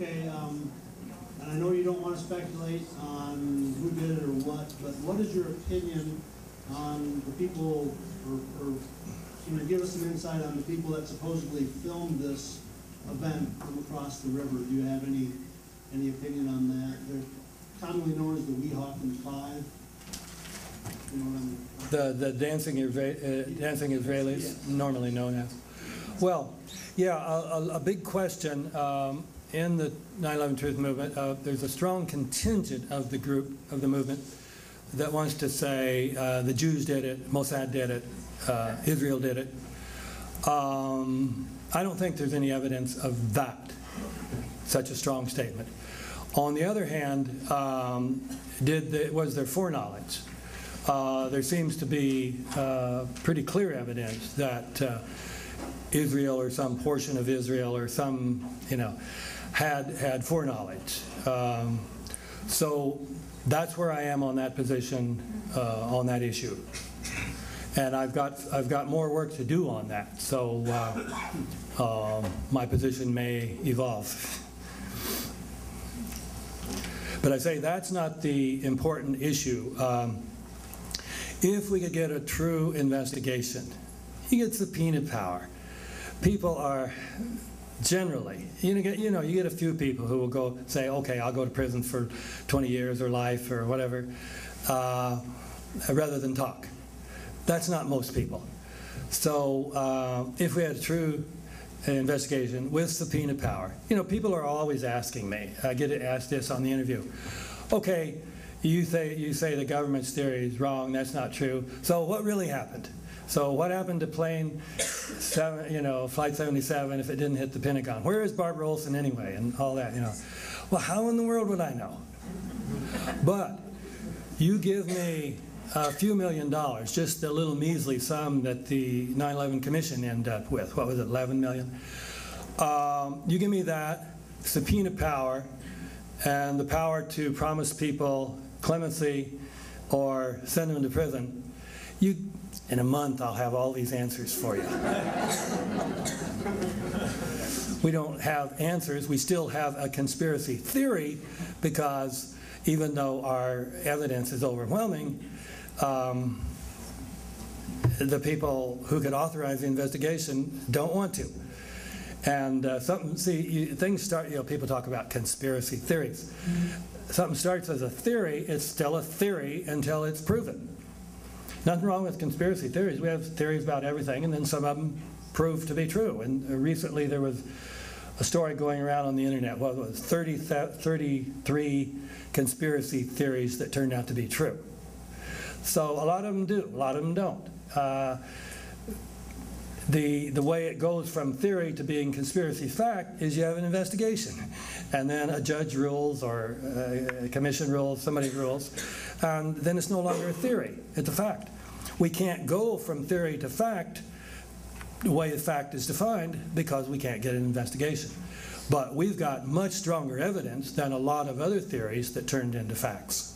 okay, and I know you don't want to speculate on who did it or what, but what is your opinion on the people, or give us some insight on the people that supposedly filmed this event from across the river? Do you have any opinion on that? They're commonly known as the Weehawken Five. You know what I mean? The dancing Israelis, Yes. normally known as. Well, yeah, a big question in the 9/11 Truth Movement. There's a strong contingent of the group, of the movement, that wants to say the Jews did it, Mossad did it, Israel did it. I don't think there's any evidence of that, such a strong statement. On the other hand, was there foreknowledge? There seems to be pretty clear evidence that Israel, or some portion of Israel, or some, had foreknowledge. So that's where I am on that position, on that issue. And I've got more work to do on that. So my position may evolve. But I say that's not the important issue. If we could get a true investigation, you get subpoena power. People are generally, you get a few people who will go say, okay, I'll go to prison for 20 years or life or whatever, rather than talk. That's not most people. So if we had a true investigation with subpoena power, people are always asking me, I get asked this on the interview, okay, you say the government's theory is wrong, that's not true, so what really happened? So what happened to plane Flight 77 if it didn't hit the Pentagon? Where is Barbara Olson anyway? And all that, Well, how in the world would I know? But you give me a few $1 million, just a little measly sum that the 9/11 Commission ended up with. What was it, 11 million? You give me that, subpoena power, and the power to promise people clemency or send them to prison. In a month, I'll have all these answers for you. We don't have answers. We still have a conspiracy theory, because even though our evidence is overwhelming, the people who could authorize the investigation don't want to. And things start, people talk about conspiracy theories. Something starts as a theory, it's still a theory until it's proven. Nothing wrong with conspiracy theories. We have theories about everything, and then some of them prove to be true. And recently there was a story going around on the internet, what was it, 33 conspiracy theories that turned out to be true. So a lot of them do, a lot of them don't. The way it goes from theory to being conspiracy fact is you have an investigation, and then a judge rules, or a commission rules, somebody rules, and then it's no longer a theory, it's a fact. We can't go from theory to fact the way the fact is defined, because we can't get an investigation. But we've got much stronger evidence than a lot of other theories that turned into facts,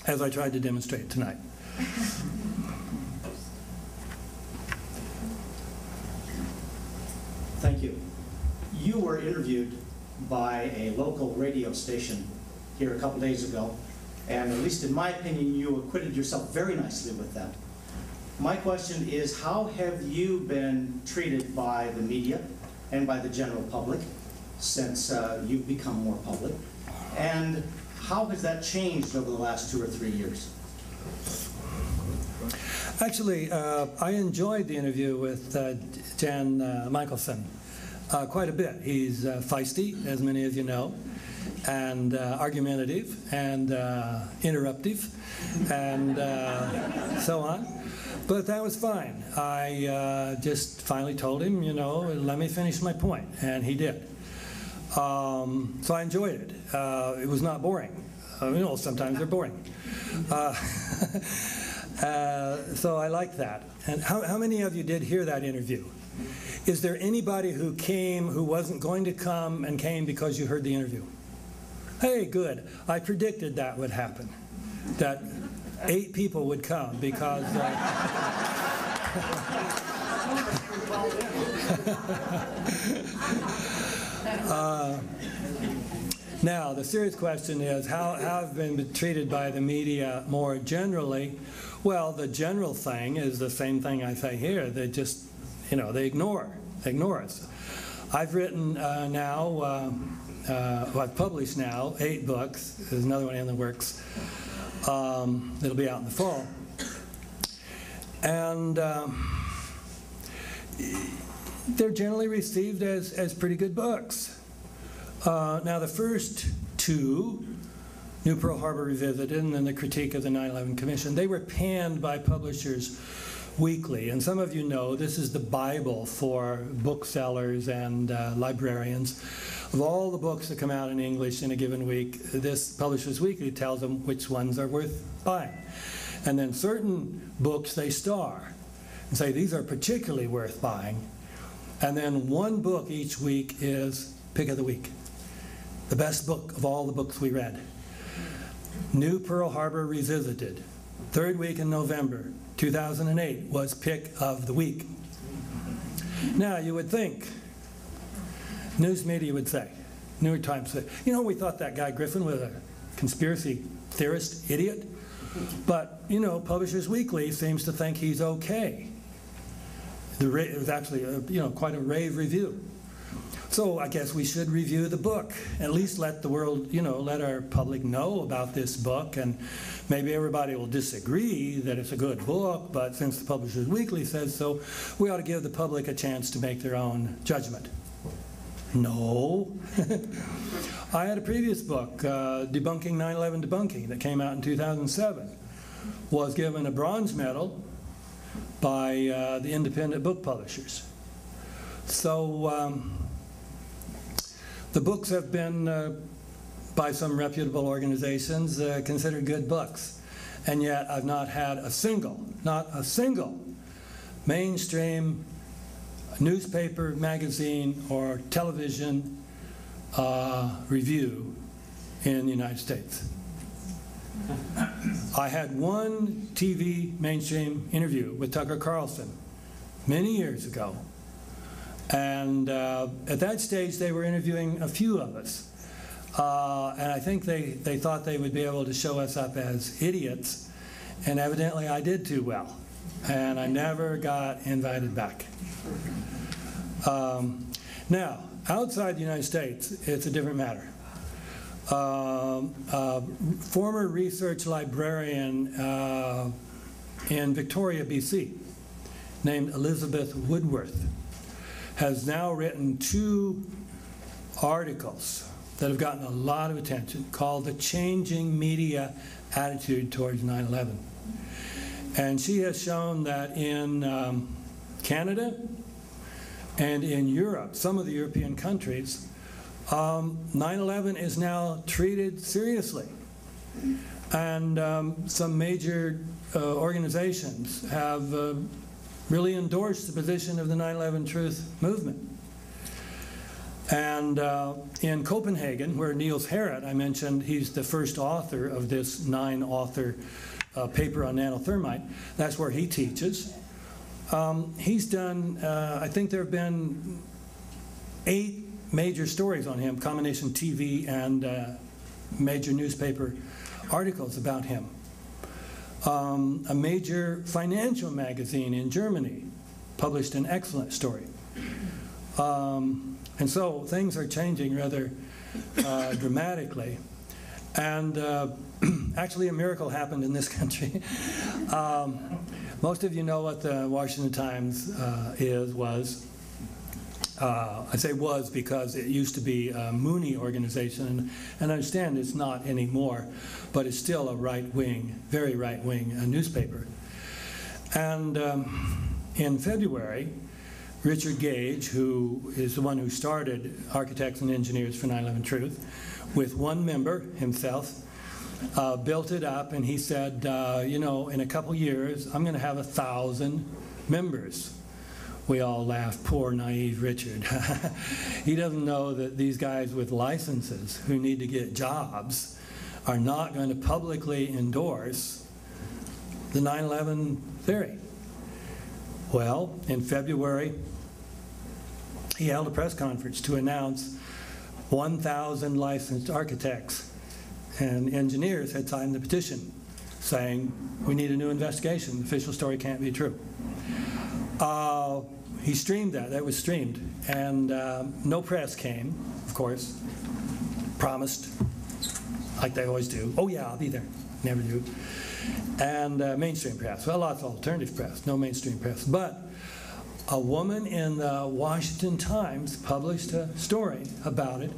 as I tried to demonstrate tonight. Thank you. You were interviewed by a local radio station here a couple days ago, and at least in my opinion, you acquitted yourself very nicely with them. My question is, how have you been treated by the media and by the general public since you've become more public? And how has that changed over the last 2 or 3 years? Actually, I enjoyed the interview with Jan Michelson quite a bit. He's feisty, as many of you know, and argumentative, and interruptive, and so on. But that was fine. I just finally told him, let me finish my point, and he did. So I enjoyed it. It was not boring. Sometimes they're boring. So I like that. And how many of you did hear that interview? Is there anybody who came who wasn't going to come and came because you heard the interview? Hey, good. I predicted that would happen. That 8 people would come because Now, the serious question is, how have been treated by the media more generally? Well, the general thing is the same thing I say here. They just, they ignore us. I've written I've published now 8 books. There's another one in the works. It'll be out in the fall. And they're generally received as pretty good books. Now, the first 2, New Pearl Harbor Revisited and then the Critique of the 9/11 Commission, they were panned by Publishers Weekly. And some of you know this is the Bible for booksellers and librarians. Of all the books that come out in English in a given week, this Publishers Weekly tells them which ones are worth buying. And then certain books they star and say these are particularly worth buying. And then one book each week is Pick of the Week. The best book of all the books we read. New Pearl Harbor Revisited, 3rd week in November 2008 was Pick of the Week. Now, you would think, news media would say, New York Times said, we thought that guy Griffin was a conspiracy theorist idiot, but, Publishers Weekly seems to think he's okay. It was actually, quite a rave review. So I guess we should review the book, at least let the world, let our public know about this book, and maybe everybody will disagree that it's a good book, but since the Publishers Weekly says so, we ought to give the public a chance to make their own judgment. No. I had a previous book, Debunking 9/11 Debunking, that came out in 2007, was given a bronze medal by the independent book publishers. So the books have been, by some reputable organizations, considered good books. And yet I've not had not a single mainstream newspaper, magazine, or television review in the United States. I had one TV mainstream interview with Tucker Carlson many years ago. And at that stage, they were interviewing a few of us. And I think they thought they would be able to show us up as idiots. And evidently, I did too well. And I never got invited back. Now, outside the United States, it's a different matter. Former research librarian in Victoria, BC, named Elizabeth Woodworth, has now written 2 articles that have gotten a lot of attention called The Changing Media Attitude Towards 9/11. And she has shown that in Canada and in Europe, some of the European countries, 9/11 is now treated seriously. And some major organizations have really endorsed the position of the 9/11 Truth movement. And in Copenhagen, where Niels Harrit, I mentioned, he's the first author of this 9-author paper on nanothermite. That's where he teaches. He's done, I think there have been 8 major stories on him, combination TV and major newspaper articles about him. A major financial magazine in Germany published an excellent story. And so things are changing rather dramatically. And actually a miracle happened in this country. Most of you know what the Washington Times was. I say was because it used to be a Mooney organization, and I understand it's not anymore, but it's still a right-wing, very right-wing newspaper. And in February, Richard Gage, who is the one who started Architects and Engineers for 9/11 Truth, with one member, himself, built it up, and he said, in a couple years, I'm going to have 1,000 members. We all laughed, poor naive Richard. He doesn't know that these guys with licenses who need to get jobs are not going to publicly endorse the 9/11 theory. Well, in February, he held a press conference to announce 1,000 licensed architects and engineers had signed the petition saying, we need a new investigation. The official story can't be true. He streamed that. That was streamed. And no press came, of course. Promised, like they always do. Oh, yeah, I'll be there. Never do. And mainstream press. Well, lots of alternative press. No mainstream press. But a woman in the Washington Times published a story about it,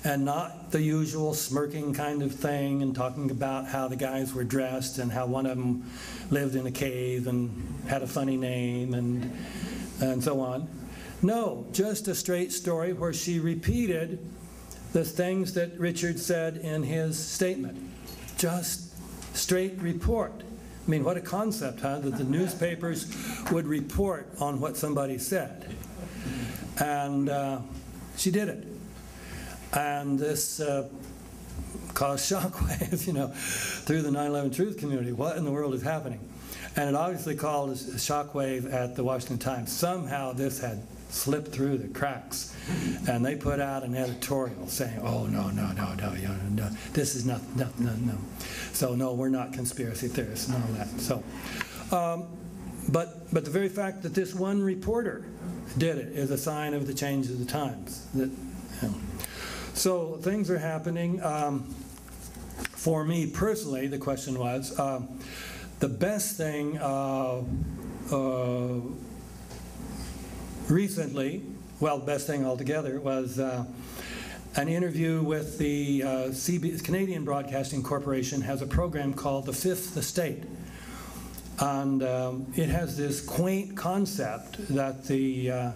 and not the usual smirking kind of thing and talking about how the guys were dressed and how one of them lived in a cave and had a funny name and so on. No, just a straight story where she repeated the things that Richard said in his statement. Just straight report. I mean, what a concept, huh? That the newspapers would report on what somebody said. And she did it. And this caused shockwaves, through the 9/11 Truth community. What in the world is happening? And it obviously caused a shockwave at the Washington Times. Somehow this had slipped through the cracks. And they put out an editorial saying, oh, no, this is no. So, no, we're not conspiracy theorists and all that. So, but the very fact that this one reporter did it is a sign of the change of the times. So things are happening. For me personally, the question was, the best thing recently, well, the best thing altogether was an interview with the Canadian Broadcasting Corporation has a program called The Fifth Estate. And it has this quaint concept that the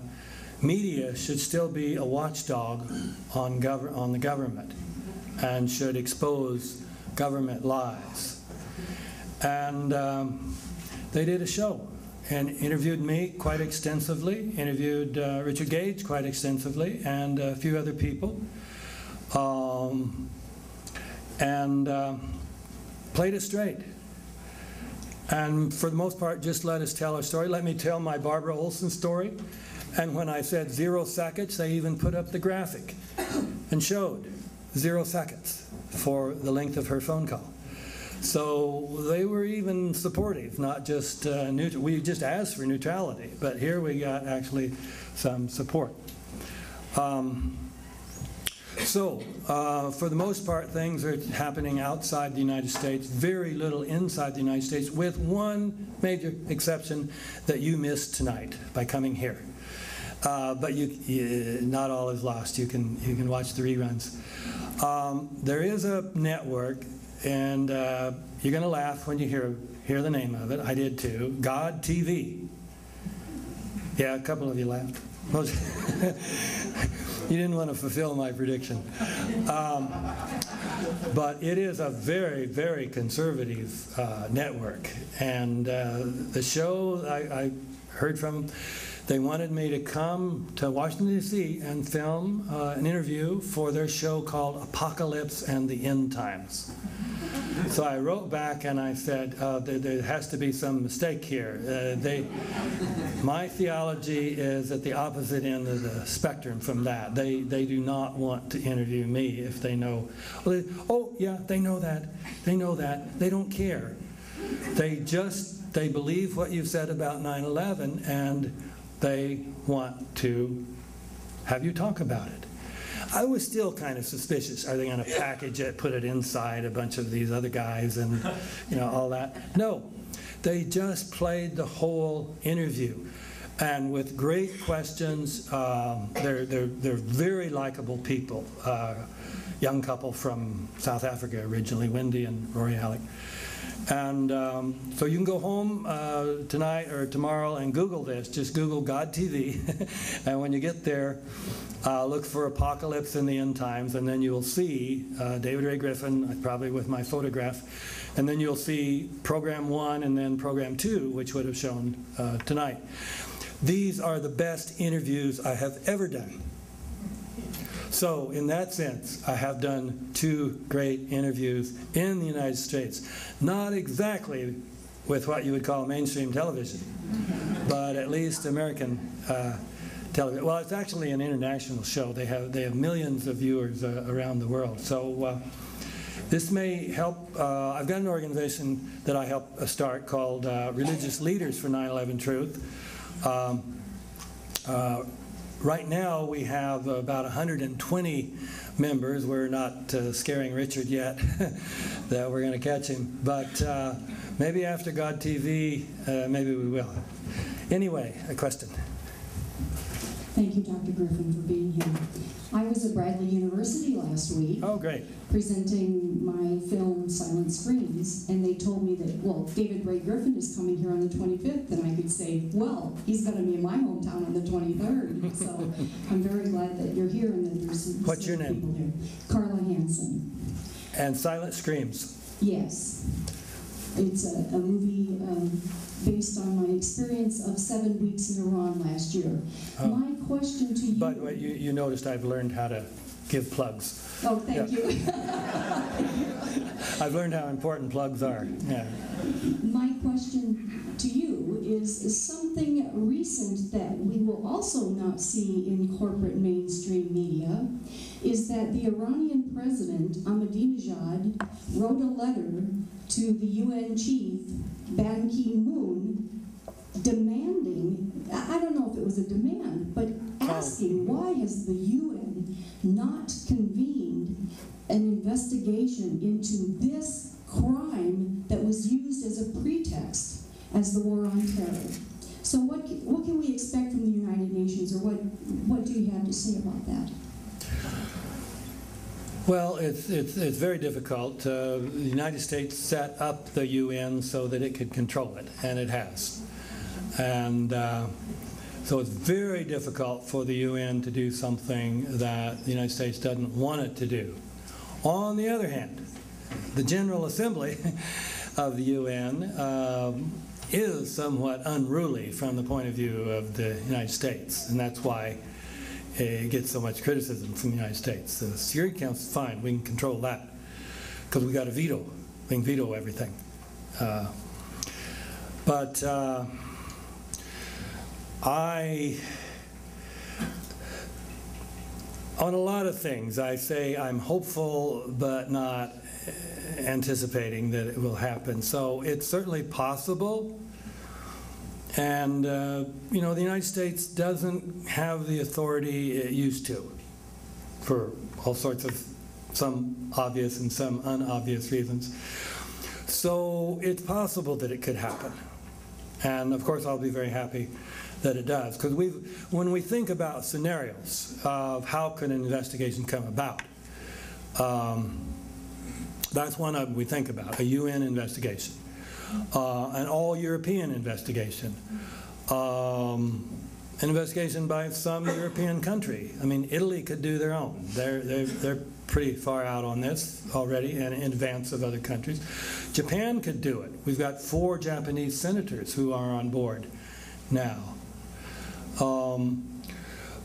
media should still be a watchdog on the government and should expose government lies. And they did a show and interviewed me quite extensively, interviewed Richard Gage quite extensively, and a few other people, and played it straight. And for the most part, just let us tell our story. Let me tell my Barbara Olson story. And when I said 0 seconds, they even put up the graphic and showed 0 seconds for the length of her phone call. So they were even supportive, not just neutral. We just asked for neutrality, but here we got actually some support. So, for the most part, things are happening outside the United States, very little inside the United States, with one major exception that you missed tonight by coming here. But not all is lost. You can watch the reruns. There is a network, and you're going to laugh when you hear the name of it. I did too. God TV. Yeah, a couple of you laughed. You didn't want to fulfill my prediction. But it is a very, very conservative network. And the show I heard from, they wanted me to come to Washington, D.C. and film an interview for their show called Apocalypse and the End Times. So I wrote back and I said, there has to be some mistake here. My theology is at the opposite end of the spectrum from that. They do not want to interview me if they know. Oh, yeah, they know that. They know that. They don't care. They believe what you've said about 9/11, and they want to have you talk about it. I was still kind of suspicious. Are they going to package it, put it inside a bunch of these other guys and, all that? No. They just played the whole interview. And with great questions, they're very likable people. Young couple from South Africa originally, Wendy and Rory Alec. And so you can go home tonight or tomorrow and Google this. Just Google God TV. And when you get there, look for Apocalypse in the End Times, and then you'll see David Ray Griffin, probably with my photograph. And then you'll see Program 1 and then Program 2, which would have shown tonight. These are the best interviews I have ever done. So in that sense, I have done 2 great interviews in the United States. Not exactly with what you would call mainstream television, but at least American television. Well, it's actually an international show. They have millions of viewers around the world. So this may help. I've got an organization that I help start called Religious Leaders for 9/11 Truth. Right now we have about 120 members. We're not scaring Richard yet that we're going to catch him, but maybe after God TV, maybe we will. Anyway, a question. Thank you, Dr. Griffin, for being here. I was at Bradley University last week. Oh, great. Presenting my film Silent Screens, and they told me that, well, David Bray Griffin is coming here on the 25th, and I could say, well, he's going to be in my hometown on the 23rd. So I'm very glad that you're here and that there's some What's your people name? here. Carla Hansen. And Silent Screams. Yes. It's a movie based on my experience of 7 weeks in Iran last year. Oh. My question to you... By the way, you noticed I've learned how to give plugs. Oh, thank you. I've learned how important plugs are. Yeah. My question to you is something recent that we will also not see in corporate mainstream media, is that the Iranian president, Ahmadinejad, wrote a letter to the UN chief, Ban Ki-moon, demanding, I don't know if it was a demand, but asking why has the UN not convened an investigation into this crime that was used as a pretext as the war on terror. So what can we expect from the United Nations, or what do you have to say about that? Well, it's very difficult. The United States set up the UN so that it could control it, and it has. And so it's very difficult for the UN to do something that the United States doesn't want it to do. On the other hand, the General Assembly of the UN is somewhat unruly from the point of view of the United States, and that's why it gets so much criticism from the United States. The Security Council is fine. We can control that because we got a veto. We can veto everything. But on a lot of things, I say I'm hopeful but not anticipating that it will happen. So it's certainly possible. And, you know, the United States doesn't have the authority it used to for all sorts of some obvious and some unobvious reasons. So it's possible that it could happen. And, of course, I'll be very happy that it does. Because when we think about scenarios of how could an investigation come about, that's one of them we think about, a UN investigation. An all-European investigation, an investigation by some European country. I mean, Italy could do their own. They're pretty far out on this already and in advance of other countries. Japan could do it. We've got 4 Japanese senators who are on board now.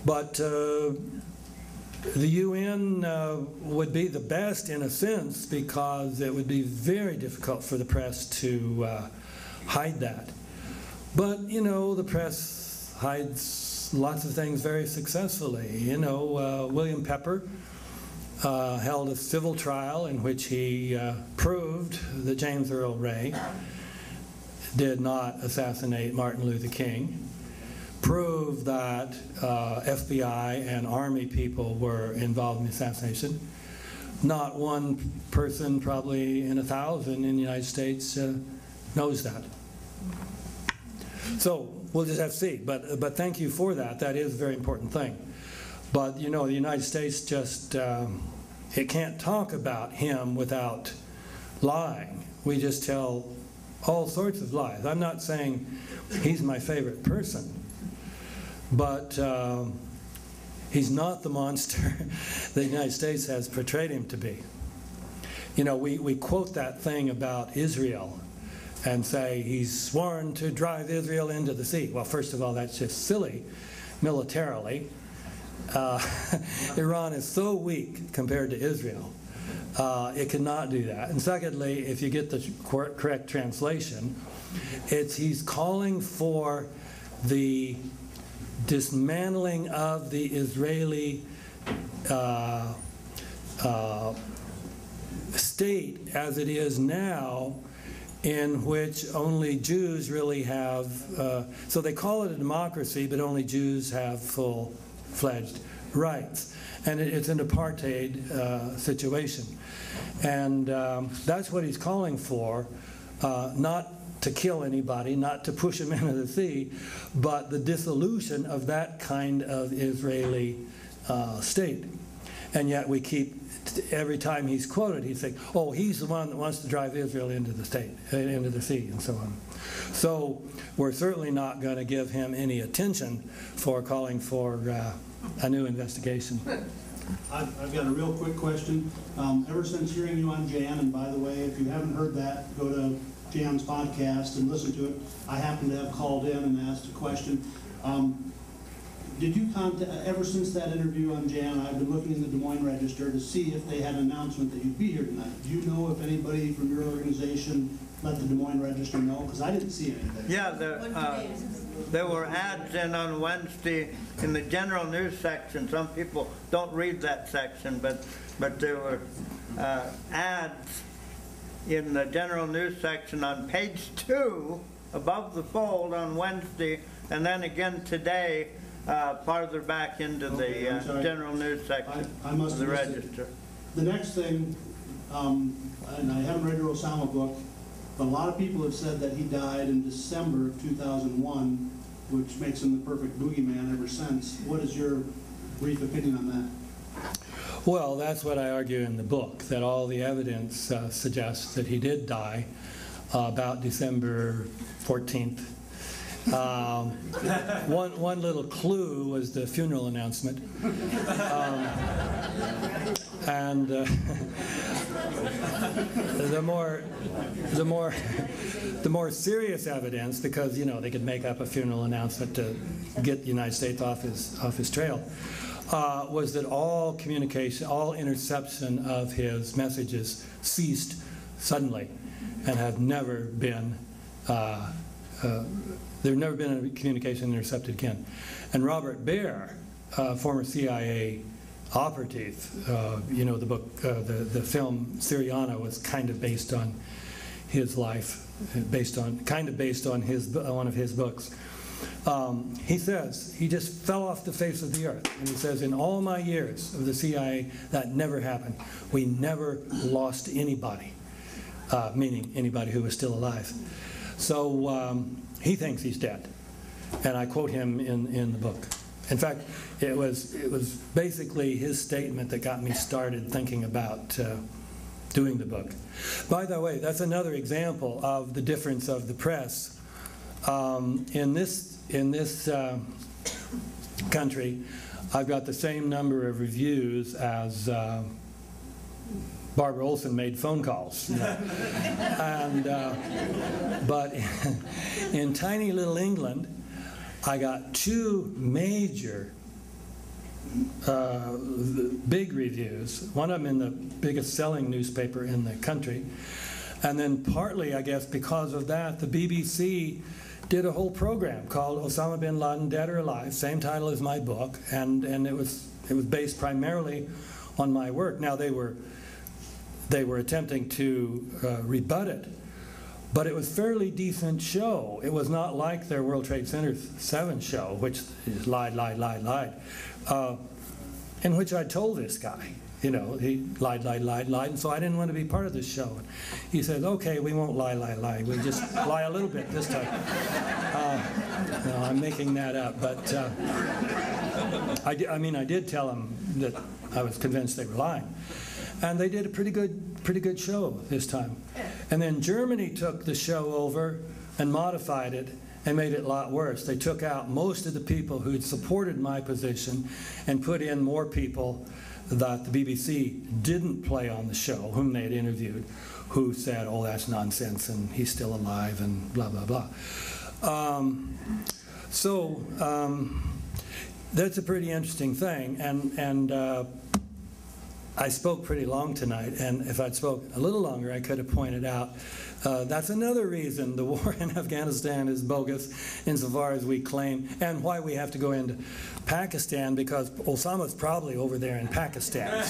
But the UN would be the best in a sense because it would be very difficult for the press to hide that. But, you know, the press hides lots of things very successfully. You know, William Pepper held a civil trial in which he proved that James Earl Ray did not assassinate Martin Luther King, proved that FBI and Army people were involved in the assassination. Not one person, probably in 1,000 in the United States, knows that. So we'll just have to see. But thank you for that. That is a very important thing. But you know, the United States just it can't talk about him without lying. We just tell all sorts of lies. I'm not saying he's my favorite person. But he's not the monster the United States has portrayed him to be. You know, we quote that thing about Israel and say he's sworn to drive Israel into the sea. Well, first of all, that's just silly militarily. Iran is so weak compared to Israel. It cannot do that. And secondly, if you get the correct translation, it's he's calling for the dismantling of the Israeli state as it is now, in which only Jews really have, so they call it a democracy, but only Jews have full-fledged rights. And it's an apartheid situation. And that's what he's calling for, not to kill anybody, not to push them into the sea, but the dissolution of that kind of Israeli state. And yet we keep, every time he's quoted, he's saying, oh, he's the one that wants to drive Israel into the state, into the sea, and so on. So we're certainly not going to give him any attention for calling for a new investigation. I've got a real quick question. Ever since hearing you on Jan, and by the way, if you haven't heard that, go to Jan's podcast and listen to it. I happen to have called in and asked a question. Did you contact, ever since that interview on Jan, I've been looking in the Des Moines Register to see if they had an announcement that you'd be here tonight. Do you know if anybody from your organization let the Des Moines Register know? Because I didn't see anything. Yeah, there were ads in on Wednesday in the general news section. Some people don't read that section, but there were ads in the general news section on page 2 above the fold on Wednesday, and then again today farther back into the general news section I must of the have missed Register. The next thing, and I haven't read your Osama book, but a lot of people have said that he died in December of 2001, which makes him the perfect boogeyman ever since. What is your brief opinion on that? Well, that's what I argue in the book, that all the evidence suggests that he did die about December 14th. One little clue was the funeral announcement. And the more serious evidence, because they could make up a funeral announcement to get the United States off his trail, was that all communication, all interception of his messages ceased suddenly, and have never been. There's never been a communication intercepted again. And Robert Baer, former CIA operative, the book, the film Syriana was kind of based on his life, based on one of his books. He says he just fell off the face of the earth, and he says, in all my years of the CIA, that never happened. We never lost anybody, meaning anybody who was still alive. So he thinks he's dead, and I quote him in the book. In fact, it was basically his statement that got me started thinking about doing the book. By the way, that's another example of the difference of the press. In this country, I've got the same number of reviews as Barbara Olson made phone calls. And but in tiny little England, I got 2 major big reviews, one of them in the biggest selling newspaper in the country. And then partly, I guess, because of that, the BBC did a whole program called Osama bin Laden, Dead or Alive, same title as my book, and it was based primarily on my work. Now they were attempting to rebut it, but it was a fairly decent show. It was not like their World Trade Center 7 show, which is lied, in which I told this guy, he lied, and so I didn't want to be part of this show. He said, okay, we won't lie. We'll just lie a little bit this time. I'm making that up, but I did tell him that I was convinced they were lying. And they did a pretty good show this time. And then Germany took the show over and modified it and made it a lot worse. They took out most of the people who'd supported my position and put in more people that the BBC didn't play on the show, whom they had interviewed, who said, oh, that's nonsense, and he's still alive, and blah, blah, blah. That's a pretty interesting thing, and I spoke pretty long tonight, and if I'd spoke a little longer, I could have pointed out that's another reason the war in Afghanistan is bogus insofar as we claim, and why we have to go into Pakistan, because Osama's probably over there in Pakistan.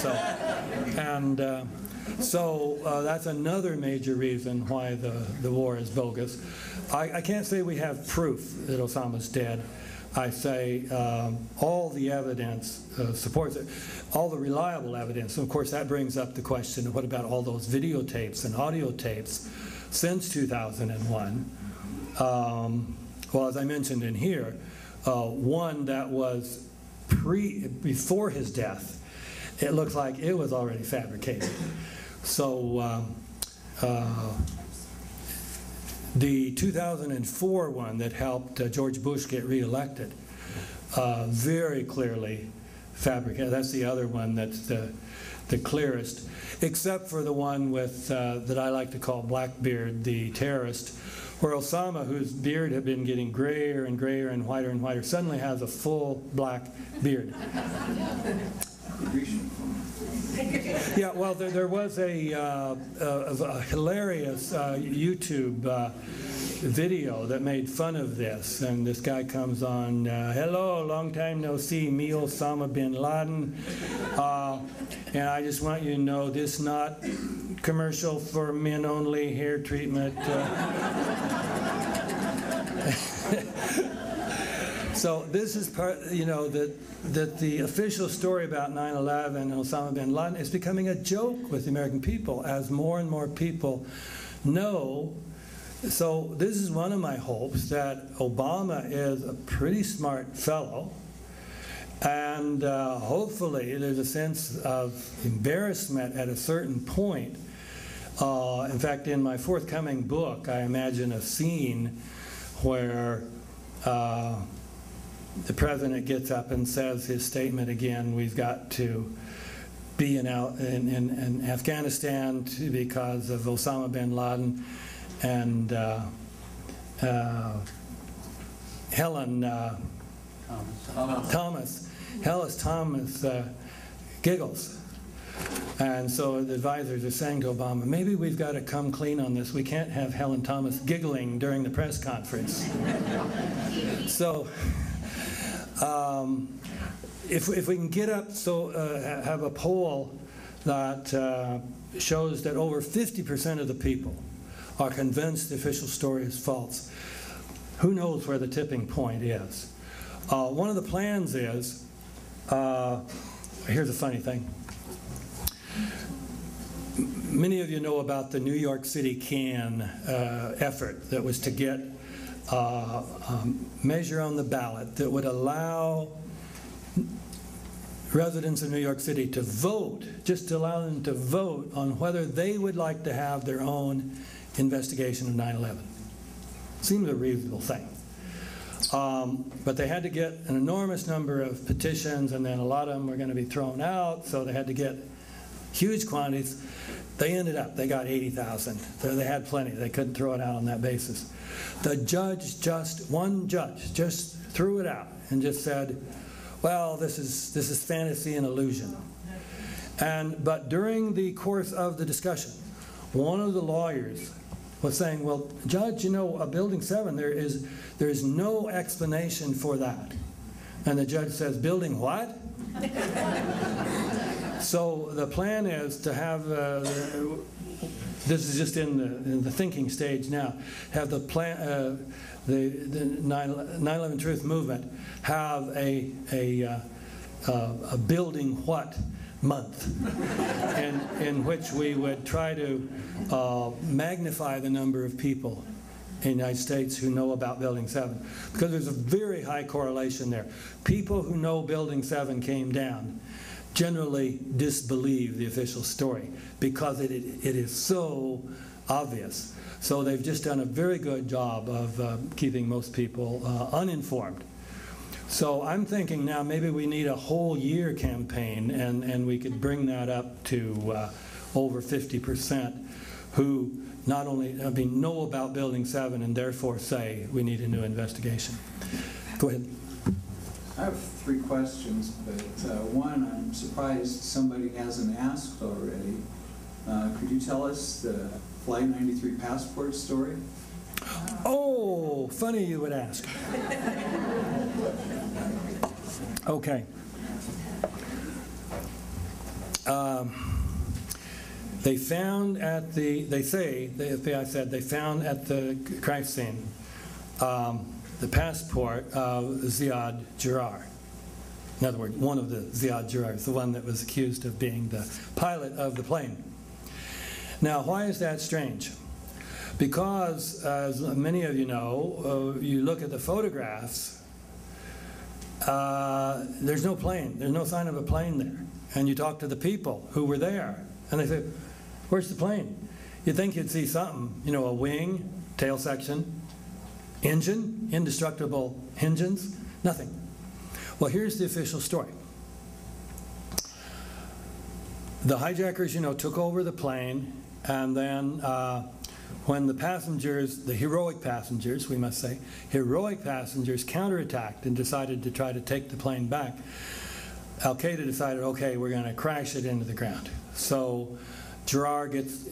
So, that's another major reason why the war is bogus. I can't say we have proof that Osama's dead. I say all the evidence supports it, all the reliable evidence. And of course, that brings up the question of what about all those videotapes and audio tapes since 2001? Well, as I mentioned in here, one that was before his death, it looks like it was already fabricated. So the 2004 one that helped George Bush get reelected, very clearly fabricated. That's the other one that's the clearest, except for the one with that I like to call Blackbeard, the terrorist, where Osama, whose beard had been getting grayer and grayer and whiter, suddenly has a full black beard. Yeah, well, there was a hilarious YouTube video that made fun of this, and this guy comes on, hello, long time no see, me Osama bin Laden, and I just want you to know this not commercial for men only hair treatment. So this is part, that the official story about 9/11 and Osama bin Laden is becoming a joke with the American people as more and more people know. So this is one of my hopes, that Obama is a pretty smart fellow, and hopefully there's a sense of embarrassment at a certain point. In fact, in my forthcoming book, I imagine a scene where the president gets up and says his statement again, we've got to be in Afghanistan because of Osama bin Laden, and Thomas giggles. And so the advisors are saying to Obama, maybe we've got to come clean on this. We can't have Helen Thomas giggling during the press conference. So if we can get up, have a poll that shows that over 50% of the people are convinced the official story is false, who knows where the tipping point is. One of the plans is, here's a funny thing. Many of you know about the New York City can effort that was to get a measure on the ballot that would allow residents of New York City to vote, just to allow them to vote on whether they would like to have their own investigation of 9/11. Seems a reasonable thing. But they had to get an enormous number of petitions, and then a lot of them were going to be thrown out, so they had to get huge quantities. They got 80,000. They had plenty. They couldn't throw it out on that basis. One judge just threw it out and just said, well, this is fantasy and illusion. But during the course of the discussion, one of the lawyers was saying, well, Judge, a Building 7, there is no explanation for that. And the judge says, building what? So the plan is to have, this is just in the thinking stage now, have the plan, the 9/11 Truth Movement have a building what month in which we would try to magnify the number of people in the United States who know about Building 7, because there's a very high correlation there. People who know Building 7 came down generally disbelieve the official story because it is so obvious. So they've just done a very good job of keeping most people uninformed. So I'm thinking now maybe we need a whole year campaign, and we could bring that up to over 50% who not only know about Building 7 and therefore say we need a new investigation. Go ahead. I have three questions, but one, I'm surprised somebody hasn't asked already. Could you tell us the Flight 93 passport story? Oh, funny you would ask. Okay. They found at the, they say, the FBI said, they found at the crime scene the passport of Ziad Jarrah. In other words, one of the Ziad Jarrahs, the one that was accused of being the pilot of the plane. Now, why is that strange? Because, as many of you know, you look at the photographs, there's no plane. There's no sign of a plane there. And you talk to the people who were there, and they say, where's the plane? You'd think you'd see something, you know, a wing, tail section, engine, indestructible engines, nothing. Well, here's the official story. The hijackers, you know, took over the plane, and then when the passengers, the heroic passengers, we must say, heroic passengers counterattacked and decided to try to take the plane back, Al-Qaeda decided, okay, we're going to crash it into the ground. So Jarrah gets,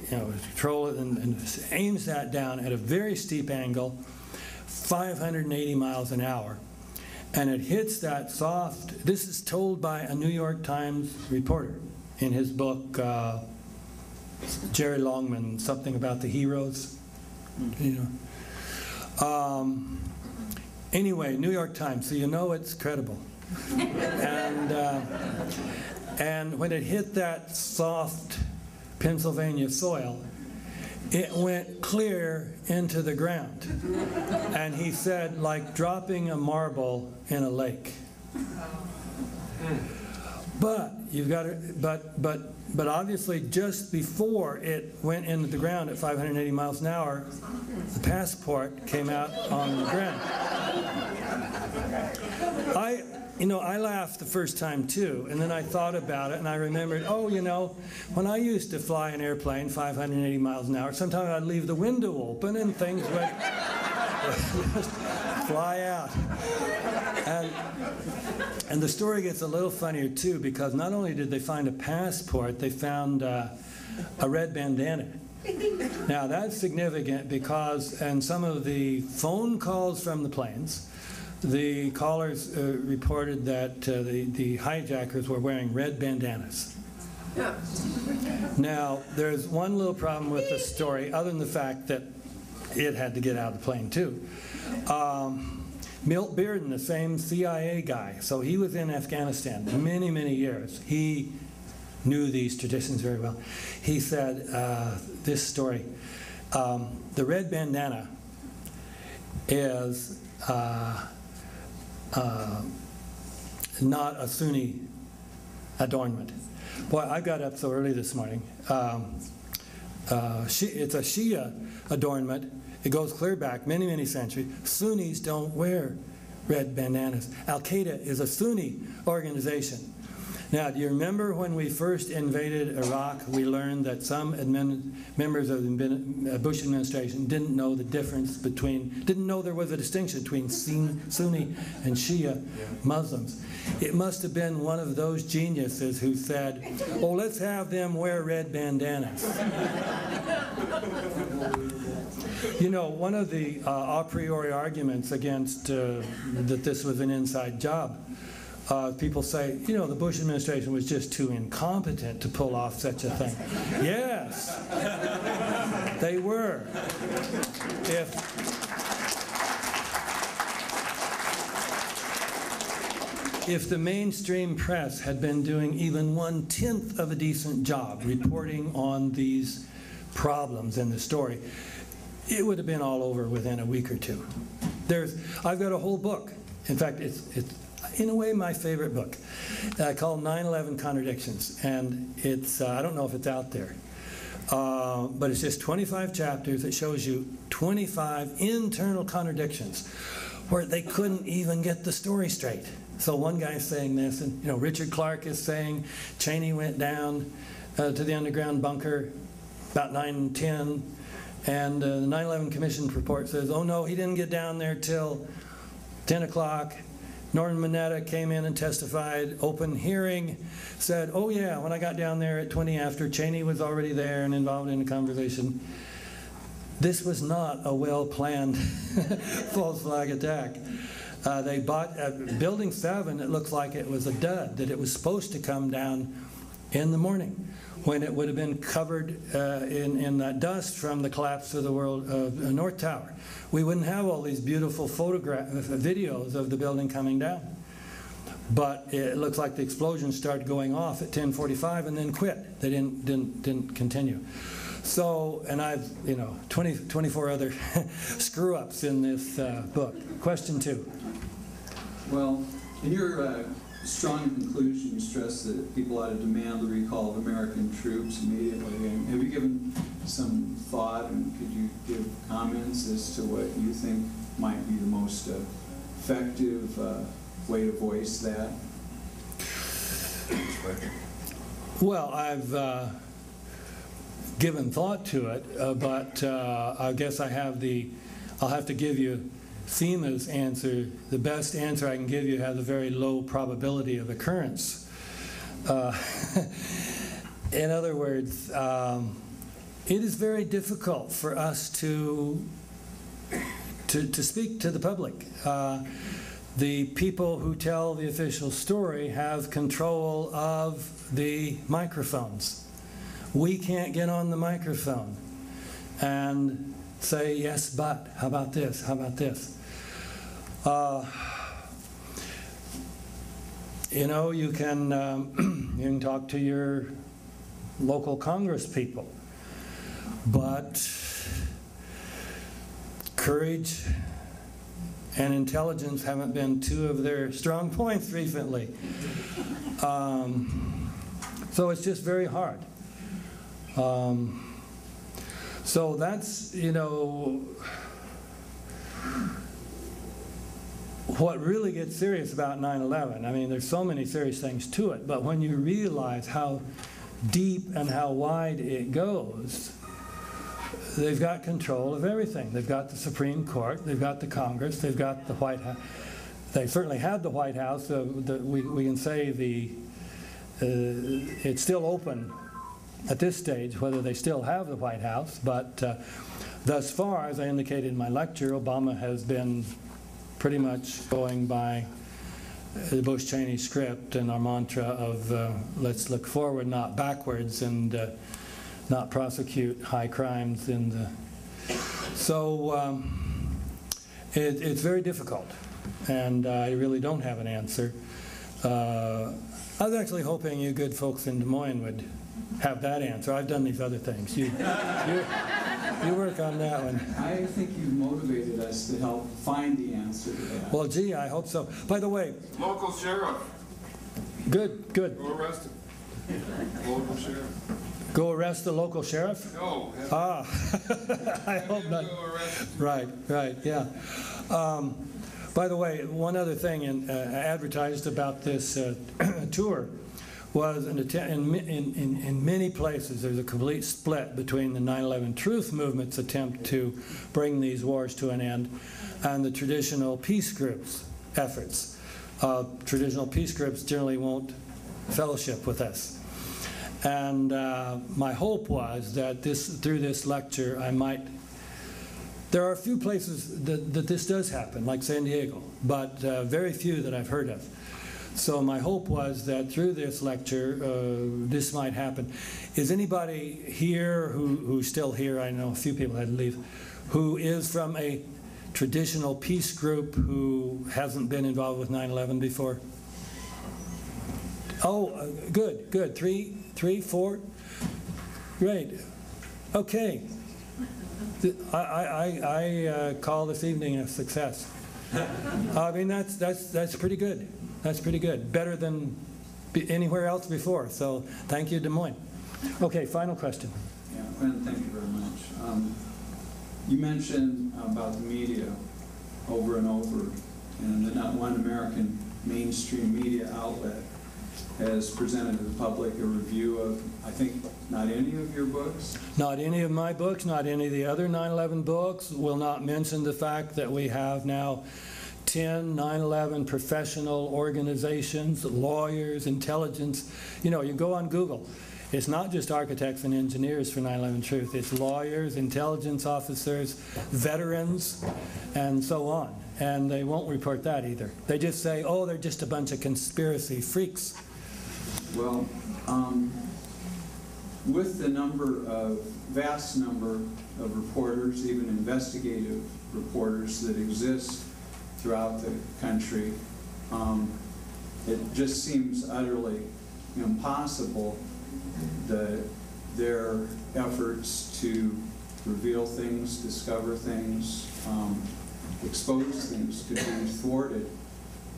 control it and aims that down at a very steep angle, 580 miles an hour. And it hits that soft, this is told by a New York Times reporter in his book, Jerry Longman, something about the heroes, you know. Anyway, New York Times, so you know it's credible. And when it hit that soft Pennsylvania soil, it went clear into the ground. And he said, like dropping a marble in a lake. But you've got to, but obviously just before it went into the ground at 580 miles an hour, the passport came out on the ground. I laughed the first time too, and then I thought about it, and I remembered, oh, you know, when I used to fly an airplane 580 miles an hour, sometimes I'd leave the window open and things would just fly out. And the story gets a little funnier too, because not only did they find a passport, they found a red bandana. Now that's significant because in some of the phone calls from the planes, the callers reported that the hijackers were wearing red bandanas. Now, there's one little problem with the story, other than the fact that it had to get out of the plane too. Milt Bearden, the same CIA guy, so he was in Afghanistan many, many years. He knew these traditions very well. He said this story, the red bandana is not a Sunni adornment. Boy, I got up so early this morning. It's a Shia adornment. It goes clear back many, many centuries. Sunnis don't wear red bandanas. Al-Qaeda is a Sunni organization. Now, do you remember when we first invaded Iraq, we learned that some members of the Bush administration didn't know the difference between, didn't know there was a distinction between Sunni and Shia Muslims. It must have been one of those geniuses who said, oh, let's have them wear red bandanas. You know, one of the a priori arguments against that this was an inside job, people say, you know, the Bush administration was just too incompetent to pull off such a thing. Yes, they were. If the mainstream press had been doing even 1/10 of a decent job reporting on these problems in the story, it would have been all over within a week or two. I've got a whole book. In fact, it's in a way my favorite book, called 9/11 Contradictions, and it's I don't know if it's out there, but it's just 25 chapters that shows you 25 internal contradictions where they couldn't even get the story straight. So one guy's saying this, and you know, Richard Clark is saying Cheney went down to the underground bunker about 9:10, and the 9/11 Commission report says, oh no, he didn't get down there till 10 o'clock. Norman Mineta came in and testified, open hearing, said, oh yeah, when I got down there at 20 after, Cheney was already there and involved in the conversation. This was not a well-planned false flag attack. They bought Building 7, it looks like it was a dud, that it was supposed to come down in the morning when it would have been covered in that dust from the collapse of the North Tower. We wouldn't have all these beautiful videos of the building coming down. But it looks like the explosion started going off at 10:45 and then quit. They didn't continue. So, and I've, 24 other screw-ups in this book. Question 2. Well, in your strong conclusion, you stress that people ought to demand the recall of American troops immediately. And have you given some thought, and could you give comments as to what you think might be the most effective way to voice that? Well, I've given thought to it, but I guess I'll have to give you FEMA's answer. The best answer I can give you has a very low probability of occurrence. In other words, it is very difficult for us to speak to the public. The people who tell the official story have control of the microphones. We can't get on the microphone and say, yes, but, how about this, how about this? You can talk to your local Congress people, but courage and intelligence haven't been two of their strong points recently. So it's just very hard. So that's, what really gets serious about 9/11. I mean, there's so many serious things to it, but when you realize how deep and how wide it goes, they've got control of everything. They've got the Supreme Court, they've got the Congress, they've got the White House. They certainly had the White House. We can say it's still open at this stage whether they still have the White House, but thus far, as I indicated in my lecture, Obama has been pretty much going by the Bush-Cheney script and our mantra of let's look forward, not backwards, and not prosecute high crimes. So it's very difficult, and I really don't have an answer. I was actually hoping you good folks in Des Moines would have that answer. I've done these other things. You work on that one. I think you've motivated us to help find the answer to that. Well, gee, I hope so. By the way, Local sheriff. good. Go arrest him. Local sheriff. Go arrest the local sheriff? No. I hope not. Go arrest him. Right, yeah. By the way, one other thing advertised about this tour was in many places there's a complete split between the 9/11 Truth Movement's attempt to bring these wars to an end and the traditional peace groups' efforts. Traditional peace groups generally won't fellowship with us. And my hope was that through this lecture there are a few places that this does happen, like San Diego, but very few that I've heard of. So my hope was that through this lecture, this might happen. Is anybody here who's still here, I know a few people had to leave, who is from a traditional peace group who hasn't been involved with 9/11 before? Oh, good. Three, 4? Great. Okay. I call this evening a success. I mean, that's pretty good. That's pretty good. Better than anywhere else before. So thank you, Des Moines. Okay, final question. Yeah, and thank you very much. You mentioned about the media over and over, and that not one American mainstream media outlet has presented to the public a review of, I think, not any of your books? Not any of my books, not any of the other 9/11 books. Will not mention the fact that we have now 10 9/11 professional organizations, lawyers, intelligence. You know, you go on Google. It's not just architects and engineers for 9/11 Truth. It's lawyers, intelligence officers, veterans, and so on. And they won't report that either. They just say, oh, they're just a bunch of conspiracy freaks. Well, with the vast number of reporters, even investigative reporters that exist throughout the country, it just seems utterly impossible that their efforts to reveal things, discover things, expose things could be thwarted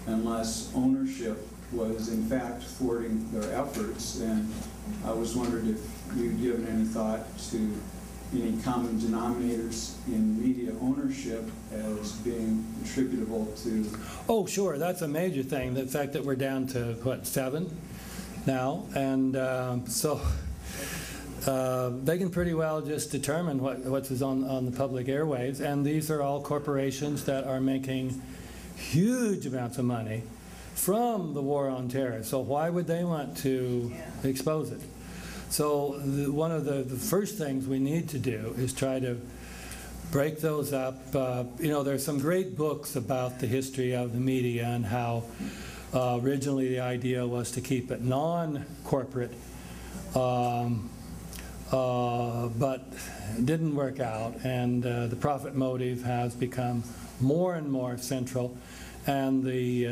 unless ownership was in fact thwarting their efforts. And I was wondering if you'd given any thought to any common denominators in media ownership as being attributable to... Oh, sure, that's a major thing, the fact that we're down to, what, 7 now? And so they can pretty well just determine what's on the public airwaves, and these are all corporations that are making huge amounts of money from the war on terror. So why would they want to expose it? So one of the first things we need to do is try to break those up. You know, there's some great books about the history of the media and how originally the idea was to keep it non-corporate, but it didn't work out, and the profit motive has become more and more central. And the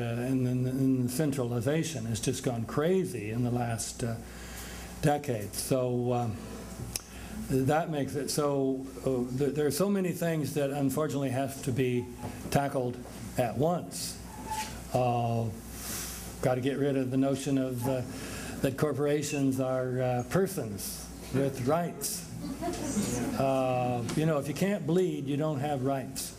centralization has just gone crazy in the last decade. So that makes it so there are so many things that unfortunately have to be tackled at once. Got to get rid of the notion of that corporations are persons with rights. You know, if you can't bleed, you don't have rights.